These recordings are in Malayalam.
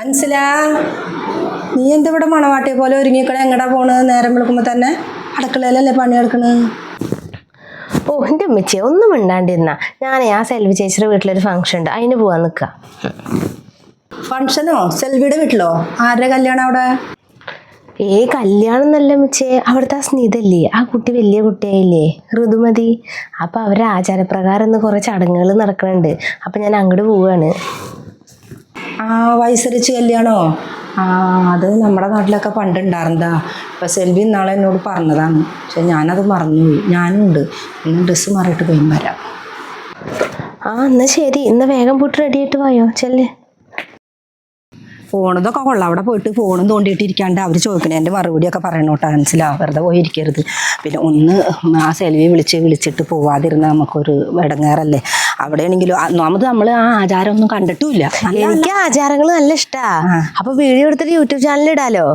മനസ്സിലാ നീ എന്തിവിടെ മണവാട്ടിയെ പോലെ ഒരുങ്ങിക്കണേ എങ്ങടാ പോണ് നേരം വിളിക്കുമ്പോ തന്നെ അടുക്കളയിലല്ലേ പണിയെടുക്കണ് ഓ എൻ്റെ അമ്മച്ചിയെ ഒന്നും മിണ്ടാണ്ടിരുന്ന ഞാനേ ആ സെൽവി ചേച്ചിയുടെ വീട്ടിലൊരു ഫംഗ്ഷൻ ഉണ്ട് അതിന് പോവാൻ നിൽക്കുക ഫംഗ്ഷനോ സെൽവിയുടെ വീട്ടിലോ ആരുടെ കല്യാണം അവിടെ കല്യാണം എന്നല്ല അമ്മച്ചേ അവിടുത്തെ ആ സ്നിതല്ലേ ആ കുട്ടി വലിയ കുട്ടിയായില്ലേ ഋതുമതി അപ്പൊ അവരുടെ ആചാരപ്രകാരം ഇന്ന് കുറെ ചടങ്ങുകൾ നടക്കുന്നുണ്ട് അപ്പൊ ഞാൻ അങ്ങോട്ട് പോവാണ് ആ വയസ്സരിച്ച് കല്യാണോ അത് നമ്മുടെ നാട്ടിലൊക്കെ പണ്ടുണ്ടായിരുന്നതാ ഇപ്പൊ സെൽവി ഇന്നാളെ എന്നോട് പറഞ്ഞതാണ് പക്ഷെ ഞാനത് മറന്നുപോയി ഞാനും ഉണ്ട് ഇന്ന് ഡ്രസ്സ് മാറിയിട്ട് പോയി വരാം എന്നാ ശരി ഇന്ന് വേഗം പോയിട്ട് റെഡി ആയിട്ട് പോയോ ചെല്ല് ഫോണിതൊക്കെ കൊള്ളാം അവിടെ പോയിട്ട് ഫോണും തോണ്ടിയിട്ടിരിക്കാണ്ട് അവർ ചോദിക്കണേ എൻ്റെ മറുപടിയൊക്കെ പറയണോട്ടാ മനസ്സിലാവും വെറുതെ പോയിരിക്കരുത് പിന്നെ ഒന്ന് ആ സെൽവി വിളിച്ചിട്ട് പോവാതിരുന്ന നമുക്കൊരു ഇടങ്ങേറല്ലേ അവിടെയാണെങ്കിലും നമ്മൾ ആ ആചാരം ഒന്നും കണ്ടിട്ടുമില്ല എനിക്ക് ആചാരങ്ങൾ നല്ല ഇഷ്ടാ അപ്പൊ വീഡിയോ എടുത്തിട്ട് യൂട്യൂബ് ചാനൽ ഇടാലോ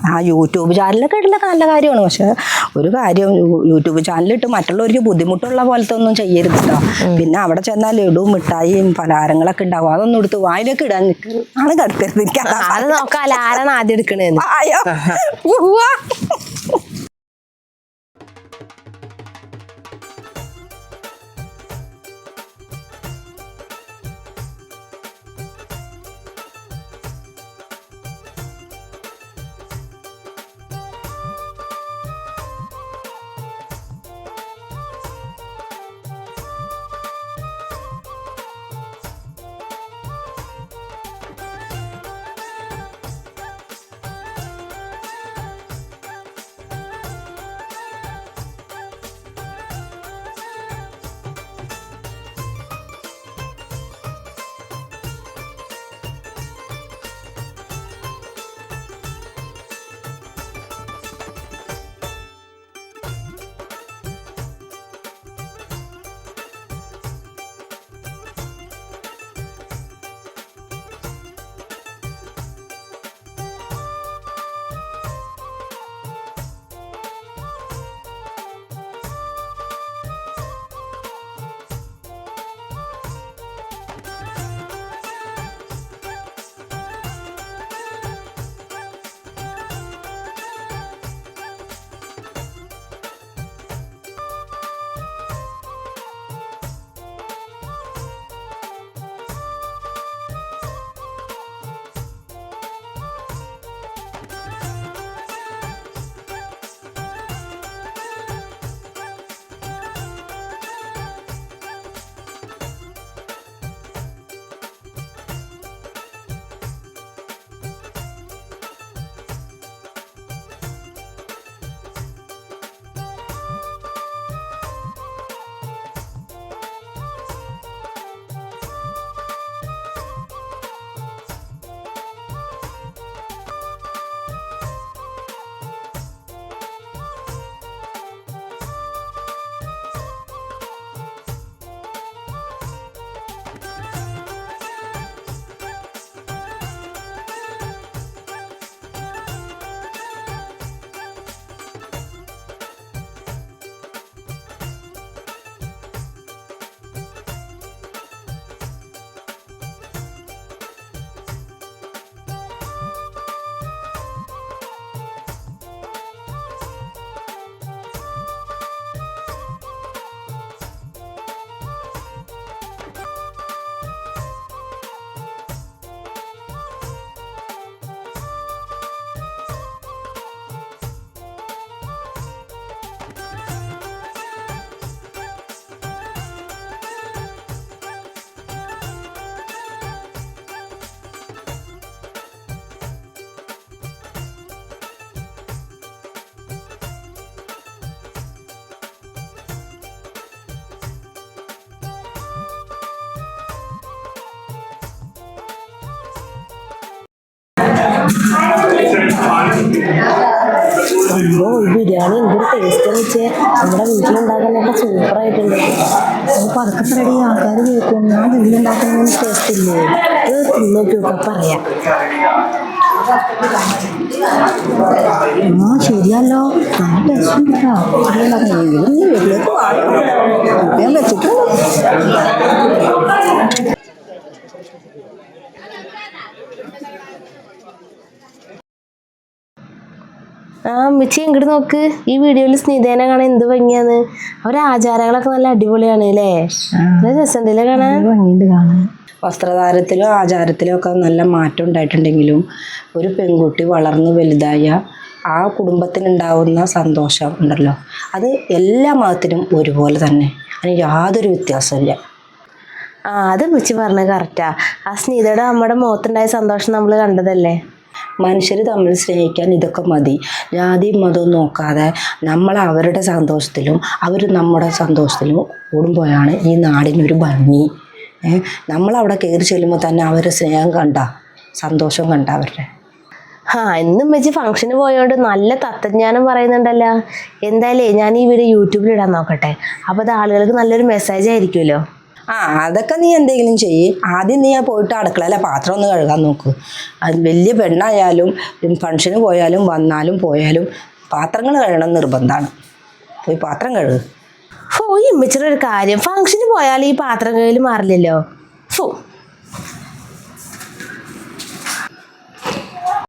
ആ യൂട്യൂബ് ചാനലൊക്കെ ഇടലൊക്കെ നല്ല കാര്യമാണ് പക്ഷെ ഒരു കാര്യം യൂട്യൂബ് ചാനലിട്ട് മറ്റുള്ളവർക്ക് ബുദ്ധിമുട്ടുള്ള പോലത്തെ ഒന്നും ചെയ്യരുത് കേട്ടോ പിന്നെ അവിടെ ചെന്നാൽ ലഡുവും മിഠായിയും പലഹാരങ്ങളൊക്കെ ഉണ്ടാവും അതൊന്നും എടുത്ത് വായിലേക്ക് ഇടാൻ ആണ് കിടക്കരുത് അത് നോക്കാല്ല ആരാണ് ആദ്യം എടുക്കണേന്ന് ബിരിയാണി എന്തൊരു ടേസ്റ്റ് വെച്ചേ നമ്മുടെ വീട്ടിലുണ്ടാക്കാനൊക്കെ സൂപ്പറായിട്ടുണ്ട് അപ്പോൾ അതൊക്കെ റെഡി ആൾക്കാർ കേൾക്കും ഞാൻ വീട്ടിലുണ്ടാക്കുന്നതിന് ടേസ്റ്റ് ഇല്ലേ ഇത് തിന്നോക്കിയൊക്കെ പറയാം ശരിയല്ലോ നല്ല ടേസ്റ്റ് ഉണ്ടോ വീട്ടിലേക്ക് ഞാൻ വെച്ചിട്ടുണ്ട് ആ അമ്മച്ചി ഇങ്ങോട്ട് നോക്ക്, ഈ വീഡിയോയിൽ സ്നിതേനെ കാണാൻ എന്ത് ഭംഗിയാന്ന്. അവരെ ആചാരങ്ങളൊക്കെ നല്ല അടിപൊളിയാണ് അല്ലേ? നല്ല രസമുണ്ടല്ലേ കാണാൻ? ഭംഗിയുണ്ട് കാണാൻ. വസ്ത്രധാരത്തിലും ആചാരത്തിലും ഒക്കെ നല്ല മാറ്റം ഉണ്ടായിട്ടുണ്ടെങ്കിലും ഒരു പെൺകുട്ടി വളർന്ന് വലുതായ ആ കുടുംബത്തിനുണ്ടാവുന്ന സന്തോഷം ഉണ്ടല്ലോ, അത് എല്ലാ മതത്തിനും ഒരുപോലെ തന്നെ, അതിന് യാതൊരു വ്യത്യാസമില്ല. ആ അത് അമ്മച്ചി പറഞ്ഞത് കറക്റ്റാ. ആ സ്നിതയുടെ നമ്മുടെ മുഖത്തുണ്ടായ സന്തോഷം നമ്മൾ കണ്ടതല്ലേ. മനുഷ്യർ തമ്മിൽ സ്നേഹിക്കാൻ ഇതൊക്കെ മതി. ജാതിയും മതവും നോക്കാതെ നമ്മൾ അവരുടെ സന്തോഷത്തിലും അവർ നമ്മുടെ സന്തോഷത്തിലും കൂടുമ്പോഴാണ് ഈ നാടിനൊരു ഭംഗി. നമ്മളവിടെ കയറി ചെല്ലുമ്പോൾ തന്നെ അവരുടെ സ്നേഹം കണ്ട, സന്തോഷം കണ്ട അവരുടെ. ഇന്നും വെച്ച് ഫംഗ്ഷന് പോയോണ്ട് നല്ല തത്വജ്ഞാനം പറയുന്നുണ്ടല്ലോ. എന്തായാലും ഞാൻ ഈ വീഡിയോ യൂട്യൂബിൽ ഇടാൻ നോക്കട്ടെ. അപ്പോൾ അത് ആളുകൾക്ക് നല്ലൊരു മെസ്സേജ് ആയിരിക്കുമല്ലോ. അതൊക്കെ നീ എന്തെങ്കിലും ചെയ്യ്. ആദ്യം നീ പോയിട്ട് അടുക്കളയിലെ പാത്രം ഒന്ന് കഴുകാൻ നോക്ക്. അത് വലിയ പെണ്ണായാലും ഫംഗ്ഷന് പോയാലും വന്നാലും പോയാലും പാത്രങ്ങൾ കഴുകണം നിർബന്ധമാണ്. പോയി പാത്രം കഴുകുക. ഈ അമ്മച്ചിയുടെ ഒരു കാര്യം, ഫംഗ്ഷന് പോയാൽ ഈ പാത്രം കഴുകൽ മാറില്ലല്ലോ.